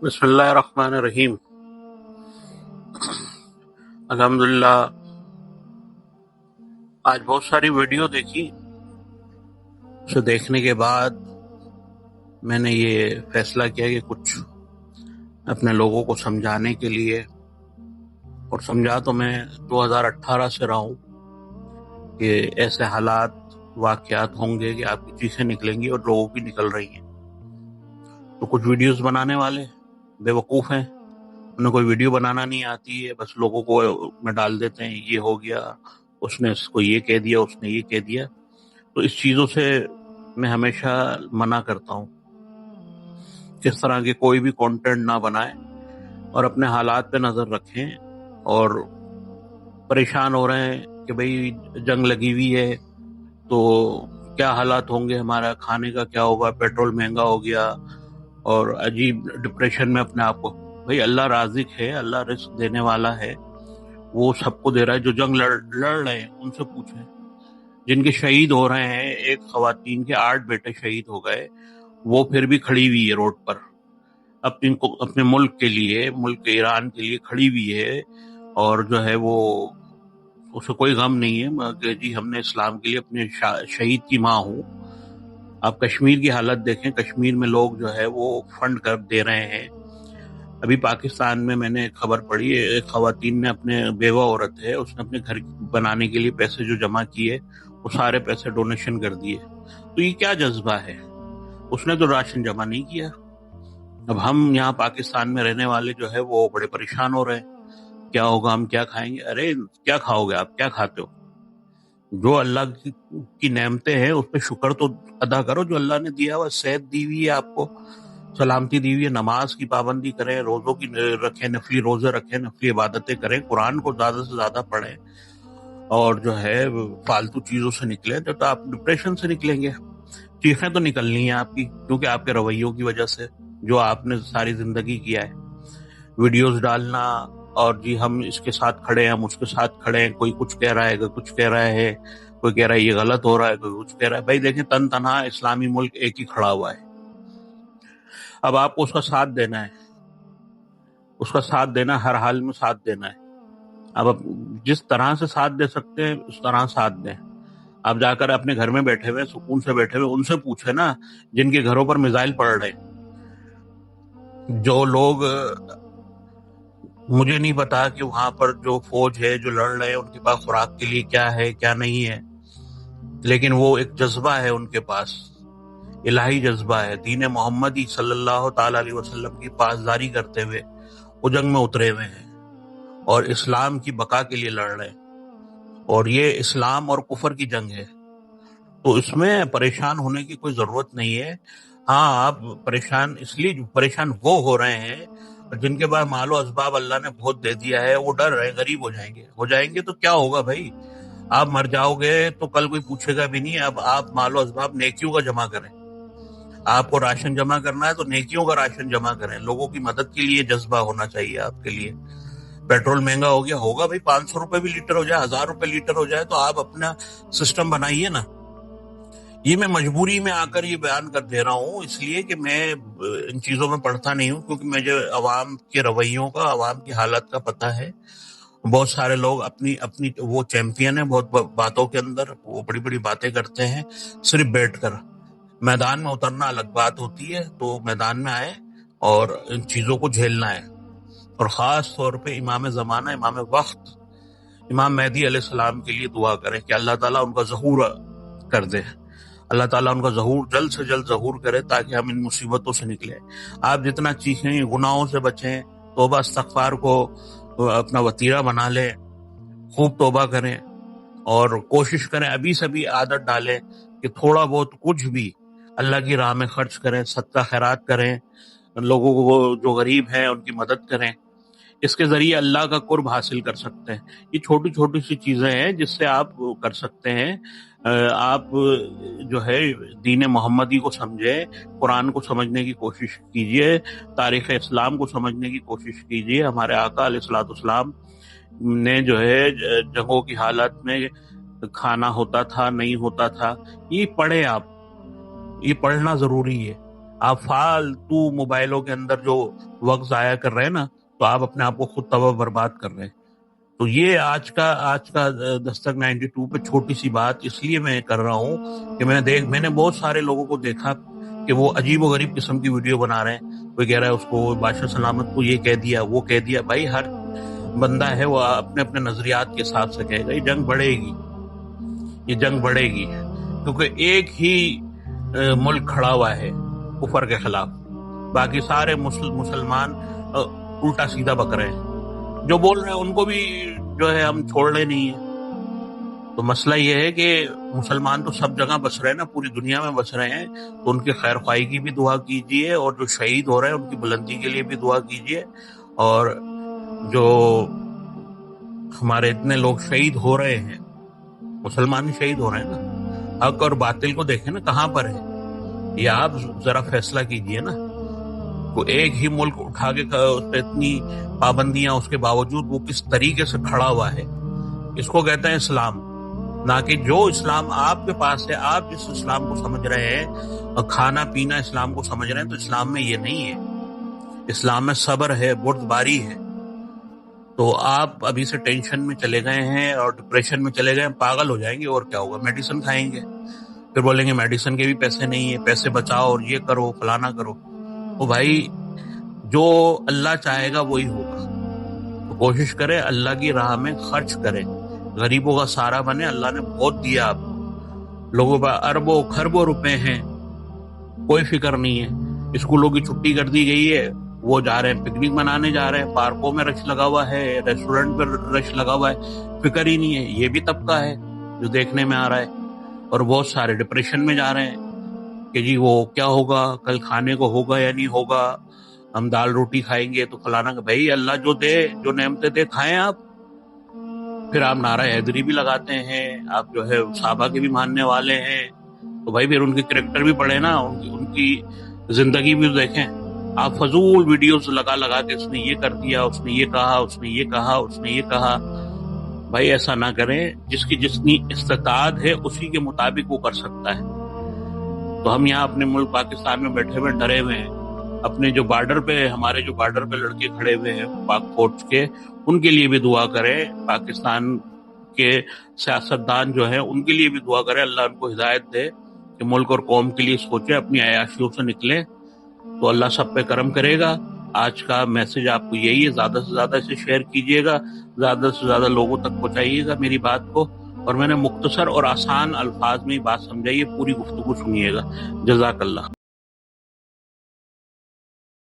بسم اللہ الرحمن الرحیم۔ الحمدللہ آج بہت ساری ویڈیو دیکھی، اسے دیکھنے کے بعد میں نے یہ فیصلہ کیا کہ کچھ اپنے لوگوں کو سمجھانے کے لیے، اور سمجھا تو میں 2018 سے رہا ہوں کہ ایسے حالات واقعات ہوں گے کہ آپ کی چیخیں نکلیں گی اور لوگوں کی نکل رہی ہیں۔ تو کچھ ویڈیوز بنانے والے بے وقوف ہیں، انہیں کوئی ویڈیو بنانا نہیں آتی ہے، بس لوگوں کو میں ڈال دیتے ہیں یہ ہو گیا، اس نے اس کو یہ کہہ دیا، اس نے یہ کہہ دیا۔ تو اس چیزوں سے میں ہمیشہ منع کرتا ہوں، کس طرح کے کوئی بھی کانٹینٹ نہ بنائیں اور اپنے حالات پہ نظر رکھیں۔ اور پریشان ہو رہے ہیں کہ بھئی جنگ لگی ہوئی ہے تو کیا حالات ہوں گے، ہمارا کھانے کا کیا ہوگا، پیٹرول مہنگا ہو گیا، اور عجیب ڈپریشن میں اپنے آپ کو۔ بھئی اللہ رازق ہے، اللہ رزق دینے والا ہے، وہ سب کو دے رہا ہے۔ جو جنگ لڑ رہے ہیں ان سے پوچھیں، جن کے شہید ہو رہے ہیں، ایک خواتین کے 8 بیٹے شہید ہو گئے، وہ پھر بھی کھڑی ہوئی ہے روڈ پر اپنے ملک کے لیے، ملک ایران کے لیے کھڑی ہوئی ہے، اور جو ہے وہ اسے کوئی غم نہیں ہے کہ جی ہم نے اسلام کے لیے اپنے شہید کی ماں ہوں۔ آپ کشمیر کی حالت دیکھیں، کشمیر میں لوگ جو ہے وہ فنڈ کر دے رہے ہیں۔ ابھی پاکستان میں نے ایک خبر پڑھی، ایک خواتین نے اپنے بیوہ عورت ہے، اس نے اپنے گھر بنانے کے لیے پیسے جو جمع کیے وہ سارے پیسے ڈونیشن کر دیے۔ تو یہ کیا جذبہ ہے؟ اس نے تو راشن جمع نہیں کیا۔ اب ہم یہاں پاکستان میں رہنے والے جو ہے وہ بڑے پریشان ہو رہے ہیں، کیا ہوگا، ہم کیا کھائیں گے۔ ارے کیا کھاؤ گے آپ، کیا کھاتے ہو؟ جو اللہ کی نعمتیں ہیں اس پہ شکر تو ادا کرو، جو اللہ نے دیا ہوا، صحت دی ہوئی ہے آپ کو، سلامتی دی ہوئی ہے، نماز کی پابندی کریں، روزوں کی رکھیں، نفلی روزے رکھیں، نفلی عبادتیں کریں، قرآن کو زیادہ سے زیادہ پڑھیں، اور جو ہے فالتو چیزوں سے نکلیں تو آپ ڈپریشن سے نکلیں گے۔ چیخیں تو نکلنی ہیں آپ کی، کیونکہ آپ کے رویوں کی وجہ سے، جو آپ نے ساری زندگی کیا ہے، ویڈیوز ڈالنا، اور جی ہم اس کے ساتھ کھڑے ہیں، ہم اس کے ساتھ کھڑے ہیں، کوئی کچھ کہہ رہا ہے، کوئی کچھ کہہ رہا ہے، کوئی کہہ رہا ہے یہ غلط ہو رہا ہے، کوئی کچھ کہہ رہا ہے۔ بھائی دیکھیں، تن تنہا اسلامی ملک ایک ہی کھڑا ہوا ہے۔ اب آپ کو اس کا ساتھ دینا ہے، اس کا ساتھ دینا، ہر حال میں ساتھ دینا ہے۔ اب جس طرح سے ساتھ دے سکتے ہیں اس طرح ساتھ دیں۔ آپ جا کر اپنے گھر میں بیٹھے ہوئے، سکون سے بیٹھے ہوئے، ان سے پوچھیں نا جن کے گھروں پر میزائل پڑ رہے ہیں۔ جو لوگ، مجھے نہیں پتا کہ وہاں پر جو فوج ہے، جو لڑ رہے ہیں، ان کے پاس خوراک کے لیے کیا ہے کیا نہیں ہے، لیکن وہ ایک جذبہ ہے ان کے پاس، الہی جذبہ ہے، دین محمدی صلی اللہ تعالی علیہ وسلم کی پاسداری کرتے ہوئے وہ جنگ میں اترے ہوئے ہیں اور اسلام کی بقا کے لیے لڑ رہے ہیں، اور یہ اسلام اور کفر کی جنگ ہے۔ تو اس میں پریشان ہونے کی کوئی ضرورت نہیں ہے۔ ہاں، آپ پریشان اس لیے پریشان وہ ہو رہے ہیں جن کے پاس مال و اسباب اللہ نے بہت دے دیا ہے، وہ ڈر رہے، غریب ہو جائیں گے تو کیا ہوگا بھائی؟ آپ مر جاؤ گے تو کل کوئی پوچھے گا بھی نہیں۔ اب آپ مال و اسباب نیکیوں کا جمع کریں، آپ کو راشن جمع کرنا ہے تو نیکیوں کا راشن جمع کریں، لوگوں کی مدد کے لیے جذبہ ہونا چاہیے آپ کے لیے۔ پیٹرول مہنگا ہو گیا، ہوگا بھائی، 500 روپے بھی لیٹر ہو جائے، 1000 روپے لیٹر ہو جائے، تو آپ اپنا سسٹم بنائیے نا۔ یہ میں مجبوری میں آ کر یہ بیان کر دے رہا ہوں، اس لیے کہ میں ان چیزوں میں پڑھتا نہیں ہوں، کیونکہ مجھے عوام کے رویوں کا، عوام کی حالت کا پتہ ہے۔ بہت سارے لوگ اپنی وہ چیمپئن ہیں بہت باتوں کے اندر، وہ بڑی بڑی باتیں کرتے ہیں صرف بیٹھ کر۔ میدان میں اترنا الگ بات ہوتی ہے، تو میدان میں آئے اور ان چیزوں کو جھیلنا ہے۔ اور خاص طور پہ امام زمانہ، امام وقت، امام مہدی علیہ السلام کے لیے دعا کریں کہ اللہ تعالیٰ ان کا ظہور کر دے، اللہ تعالیٰ ان کا ظہور جلد سے جلد ظہور کرے، تاکہ ہم ان مصیبتوں سے نکلیں۔ آپ جتنا چیخیں، گناہوں سے بچیں، توبہ استغفار کو اپنا وتیرہ بنا لیں، خوب توبہ کریں، اور کوشش کریں، ابھی سے بھی عادت ڈالیں کہ تھوڑا بہت کچھ بھی اللہ کی راہ میں خرچ کریں، صدقہ خیرات کریں، لوگوں کو جو غریب ہیں ان کی مدد کریں۔ اس کے ذریعے اللہ کا قرب حاصل کر سکتے ہیں۔ یہ چھوٹی چھوٹی سی چیزیں ہیں جس سے آپ کر سکتے ہیں۔ آپ جو ہے دین محمدی کو سمجھیں، قرآن کو سمجھنے کی کوشش کیجئے، تاریخ اسلام کو سمجھنے کی کوشش کیجئے۔ ہمارے آقا علیہ الصلوۃ والسلام نے جو ہے جنگوں کی حالت میں کھانا ہوتا تھا نہیں ہوتا تھا، یہ پڑھیں آپ، یہ پڑھنا ضروری ہے۔ آپ فالتو موبائلوں کے اندر جو وقت ضائع کر رہے ہیں نا، تو آپ اپنے آپ کو خود تباہ برباد کر رہے ہیں. تو یہ آج کا دستک 92 پہ چھوٹی سی بات اس لیے میں کر رہا ہوں کہ میں نے بہت سارے لوگوں کو دیکھا کہ وہ عجیب و غریب قسم کی ویڈیو بنا رہے ہیں. کوئی کہہ رہا ہے اس کو بادشاہ سلامت کو یہ کہہ دیا، وہ کہہ دیا. بھائی ہر بندہ ہے وہ اپنے اپنے نظریات کے حساب سے کہے گا. یہ جنگ بڑھے گی کیونکہ ایک ہی ملک کھڑا ہوا ہے کفر کے خلاف. باقی سارے مسلمان الٹا سیدھا بک رہے ہیں. جو بول رہے ہیں ان کو بھی جو ہے ہم چھوڑ رہے نہیں ہیں. تو مسئلہ یہ ہے کہ مسلمان تو سب جگہ بس رہے ہیں نا، پوری دنیا میں بس رہے ہیں. تو ان کی خیر خواہی کی بھی دعا کیجیے، اور جو شہید ہو رہے ہیں ان کی بلندی کے لیے بھی دعا کیجیے. اور جو ہمارے اتنے لوگ شہید ہو رہے ہیں، مسلمان ہی شہید ہو رہے ہیں نا. حق اور باطل کو دیکھیں نا کہاں پر ہے. یہ آپ ذرا فیصلہ کیجیے نا. کو ایک ہی ملک اٹھا کے اس پہ اتنی پابندیاں اس کے باوجود وہ کس طریقے سے کھڑا ہوا ہے. اس کو کہتے ہیں اسلام. نہ کہ جو اسلام آپ کے پاس ہے، آپ جس اسلام کو سمجھ رہے ہیں اور کھانا پینا اسلام کو سمجھ رہے ہیں، تو اسلام میں یہ نہیں ہے. اسلام میں صبر ہے، بردباری ہے. تو آپ ابھی سے ٹینشن میں چلے گئے ہیں اور ڈپریشن میں چلے گئے ہیں، پاگل ہو جائیں گے. اور کیا ہوگا؟ میڈیسن کھائیں گے، پھر بولیں گے میڈیسن کے بھی پیسے نہیں ہیں، پیسے بچاؤ اور یہ کرو فلانا کرو. تو بھائی جو اللہ چاہے گا وہی ہوگا. تو کوشش کرے اللہ کی راہ میں خرچ کرے، غریبوں کا سہارا بنے. اللہ نے بہت دیا آپ لوگوں پر، اربوں خربوں روپے ہیں، کوئی فکر نہیں ہے. اسکولوں کی چھٹی کر دی گئی ہے، وہ جا رہے ہیں پکنک منانے جا رہے ہیں. پارکوں میں رش لگا ہوا ہے، ریسٹورنٹ پر رش لگا ہوا ہے. فکر ہی نہیں ہے. یہ بھی طبقہ ہے جو دیکھنے میں آ رہا ہے. اور بہت سارے ڈپریشن میں جا رہے ہیں کہ جی وہ کیا ہوگا، کل کھانے کو ہوگا یا نہیں ہوگا، ہم دال روٹی کھائیں گے تو فلانا. بھائی اللہ جو دے، جو نعمتیں دے کھائیں آپ. پھر آپ نعرہ حیدری بھی لگاتے ہیں، آپ جو ہے صحابہ کے بھی ماننے والے ہیں. تو بھائی پھر ان کے کریکٹر بھی پڑھے نا، ان کی زندگی بھی دیکھیں. آپ فضول ویڈیوز لگا کے اس نے یہ کر دیا، اس نے یہ کہا، اس نے یہ کہا، اس نے یہ کہا. بھائی ایسا نہ کریں. جس کی جتنی استطاعت ہے اسی کے مطابق وہ کر سکتا ہے. تو ہم یہاں اپنے ملک پاکستان میں بیٹھے ہوئے ڈرے ہوئے ہیں. اپنے جو بارڈر پہ، ہمارے جو بارڈر پہ لڑکے کھڑے ہوئے ہیں پاک فوج کے، ان کے لیے بھی دعا کریں. پاکستان کے سیاستدان جو ہیں ان کے لیے بھی دعا کریں. اللہ ان کو ہدایت دے کہ ملک اور قوم کے لیے سوچے، اپنی عیاشیوں سے نکلیں. تو اللہ سب پہ کرم کرے گا. آج کا میسج آپ کو یہی ہے، زیادہ سے زیادہ اسے شیئر کیجیے گا، زیادہ سے زیادہ لوگوں تک پہنچائیے گا میری بات کو. اور میں نے مختصر اور آسان الفاظ میں بات سمجھائی ہے، پوری گفتگو سنیے گا. جزاک اللہ.